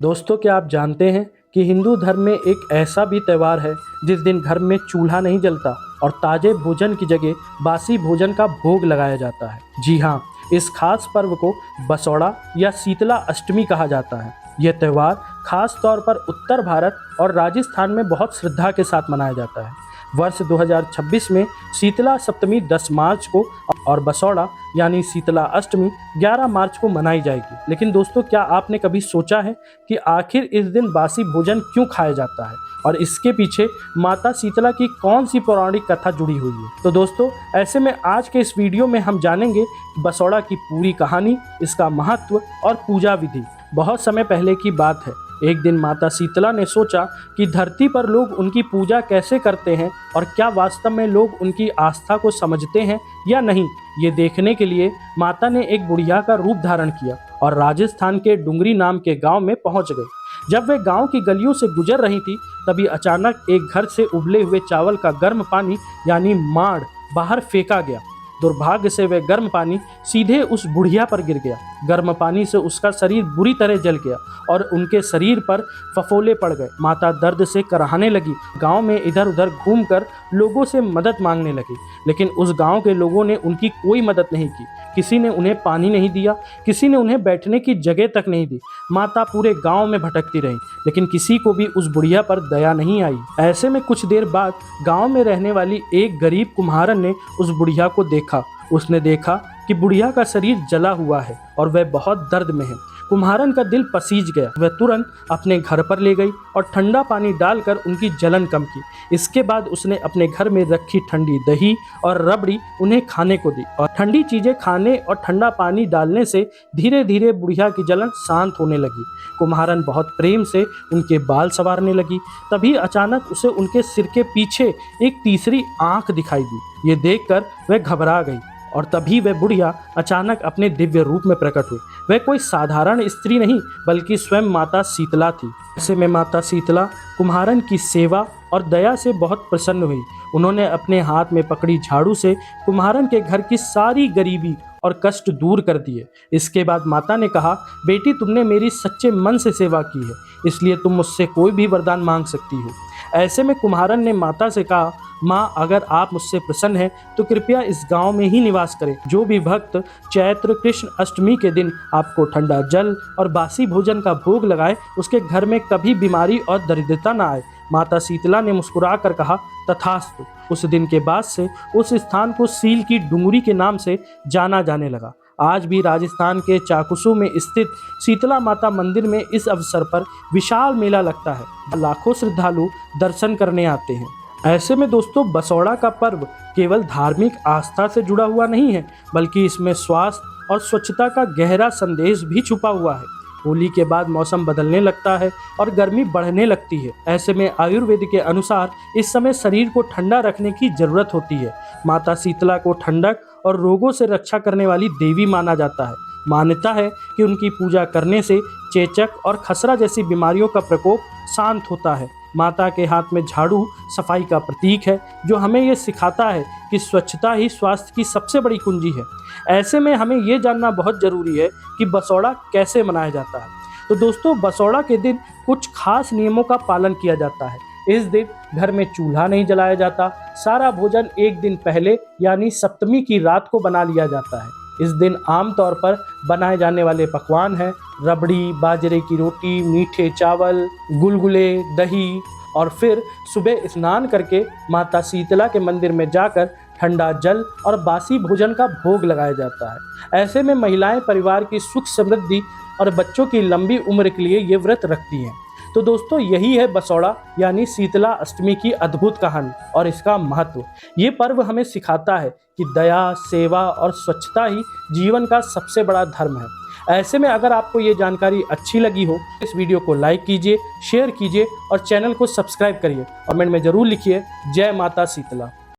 दोस्तों, क्या आप जानते हैं कि हिंदू धर्म में एक ऐसा भी त्यौहार है जिस दिन घर में चूल्हा नहीं जलता और ताजे भोजन की जगह बासी भोजन का भोग लगाया जाता है। जी हाँ, इस खास पर्व को बसौड़ा या शीतला अष्टमी कहा जाता है। यह त्यौहार खास तौर पर उत्तर भारत और राजस्थान में बहुत श्रद्धा के साथ मनाया जाता है। वर्ष 2026 में शीतला सप्तमी 10 मार्च को और बसौड़ा यानी शीतला अष्टमी 11 मार्च को मनाई जाएगी। लेकिन दोस्तों, क्या आपने कभी सोचा है कि आखिर इस दिन बासी भोजन क्यों खाया जाता है और इसके पीछे माता शीतला की कौन सी पौराणिक कथा जुड़ी हुई है? तो दोस्तों, ऐसे में आज के इस वीडियो में हम जानेंगे बसौड़ा की पूरी कहानी, इसका महत्व और पूजा विधि। बहुत समय पहले की बात है। एक दिन माता शीतला ने सोचा कि धरती पर लोग उनकी पूजा कैसे करते हैं और क्या वास्तव में लोग उनकी आस्था को समझते हैं या नहीं। ये देखने के लिए माता ने एक बुढ़िया का रूप धारण किया और राजस्थान के डुंगरी नाम के गांव में पहुंच गई। जब वे गांव की गलियों से गुजर रही थी, तभी अचानक एक घर से उबले हुए चावल का गर्म पानी यानी माड़ बाहर फेंका गया। दुर्भाग्य से वह गर्म पानी सीधे उस बुढ़िया पर गिर गया। गर्म पानी से उसका शरीर बुरी तरह जल गया और उनके शरीर पर फफोले पड़ गए। माता दर्द से कराहने लगी। गांव में इधर उधर घूमकर लोगों से मदद मांगने लगी, लेकिन उस गांव के लोगों ने उनकी कोई मदद नहीं की। किसी ने उन्हें पानी नहीं दिया, किसी ने उन्हें बैठने की जगह तक नहीं दी। माता पूरे गांव में भटकती रही, लेकिन किसी को भी उस बुढ़िया पर दया नहीं आई। ऐसे में कुछ देर बाद गांव में रहने वाली एक गरीब कुम्हारन ने उस बुढ़िया को देखा। उसने देखा कि बुढ़िया का शरीर जला हुआ है और वह बहुत दर्द में है। कुम्हारन का दिल पसीज गया। वह तुरंत अपने घर पर ले गई और ठंडा पानी डालकर उनकी जलन कम की। इसके बाद उसने अपने घर में रखी ठंडी दही और रबड़ी उन्हें खाने को दी और ठंडी चीजें खाने और ठंडा पानी डालने से धीरे धीरे बुढ़िया की जलन शांत होने लगी। कुम्हारन बहुत प्रेम से उनके बाल संवारने लगी। तभी अचानक उसे उनके सिर के पीछे एक तीसरी आंख दिखाई दी। ये देखकर वह घबरा गई और तभी वह बुढ़िया अचानक अपने दिव्य रूप में प्रकट हुई। वह कोई साधारण स्त्री नहीं, बल्कि स्वयं माता शीतला थी। ऐसे में माता शीतला कुम्हारन की सेवा और दया से बहुत प्रसन्न हुई। उन्होंने अपने हाथ में पकड़ी झाड़ू से कुम्हारन के घर की सारी गरीबी और कष्ट दूर कर दिए। इसके बाद माता ने कहा, बेटी, तुमने मेरी सच्चे मन से सेवा की है, इसलिए तुम मुझसे कोई भी वरदान मांग सकती हो। ऐसे में कुम्हारन ने माता से कहा, माँ, अगर आप मुझसे प्रसन्न हैं तो कृपया इस गांव में ही निवास करें। जो भी भक्त चैत्र कृष्ण अष्टमी के दिन आपको ठंडा जल और बासी भोजन का भोग लगाए, उसके घर में कभी बीमारी और दरिद्रता न आए। माता शीतला ने मुस्कुराकर कहा, तथास्तु। उस दिन के बाद से उस स्थान को सील की डुंगरी के नाम से जाना जाने लगा। आज भी राजस्थान के चाकुसू में स्थित शीतला माता मंदिर में इस अवसर पर विशाल मेला लगता है। लाखों श्रद्धालु दर्शन करने आते हैं। ऐसे में दोस्तों, बसौड़ा का पर्व केवल धार्मिक आस्था से जुड़ा हुआ नहीं है, बल्कि इसमें स्वास्थ्य और स्वच्छता का गहरा संदेश भी छुपा हुआ है। होली के बाद मौसम बदलने लगता है और गर्मी बढ़ने लगती है। ऐसे में आयुर्वेद के अनुसार इस समय शरीर को ठंडा रखने की जरूरत होती है। माता शीतला को ठंडक और रोगों से रक्षा करने वाली देवी माना जाता है। मान्यता है कि उनकी पूजा करने से चेचक और खसरा जैसी बीमारियों का प्रकोप शांत होता है। माता के हाथ में झाड़ू सफाई का प्रतीक है, जो हमें ये सिखाता है कि स्वच्छता ही स्वास्थ्य की सबसे बड़ी कुंजी है। ऐसे में हमें ये जानना बहुत ज़रूरी है कि बसौड़ा कैसे मनाया जाता है। तो दोस्तों, बसौड़ा के दिन कुछ खास नियमों का पालन किया जाता है। इस दिन घर में चूल्हा नहीं जलाया जाता। सारा भोजन एक दिन पहले यानी सप्तमी की रात को बना लिया जाता है। इस दिन आमतौर पर बनाए जाने वाले पकवान हैं रबड़ी, बाजरे की रोटी, मीठे चावल, गुलगुले, दही और फिर सुबह स्नान करके माता शीतला के मंदिर में जाकर ठंडा जल और बासी भोजन का भोग लगाया जाता है। ऐसे में महिलाएं परिवार की सुख समृद्धि और बच्चों की लंबी उम्र के लिए ये व्रत रखती हैं। तो दोस्तों, यही है बसौड़ा यानी शीतला अष्टमी की अद्भुत कहानी और इसका महत्व। ये पर्व हमें सिखाता है कि दया, सेवा और स्वच्छता ही जीवन का सबसे बड़ा धर्म है। ऐसे में अगर आपको ये जानकारी अच्छी लगी हो, इस वीडियो को लाइक कीजिए, शेयर कीजिए और चैनल को सब्सक्राइब करिए। कमेंट में ज़रूर लिखिए, जय माता शीतला।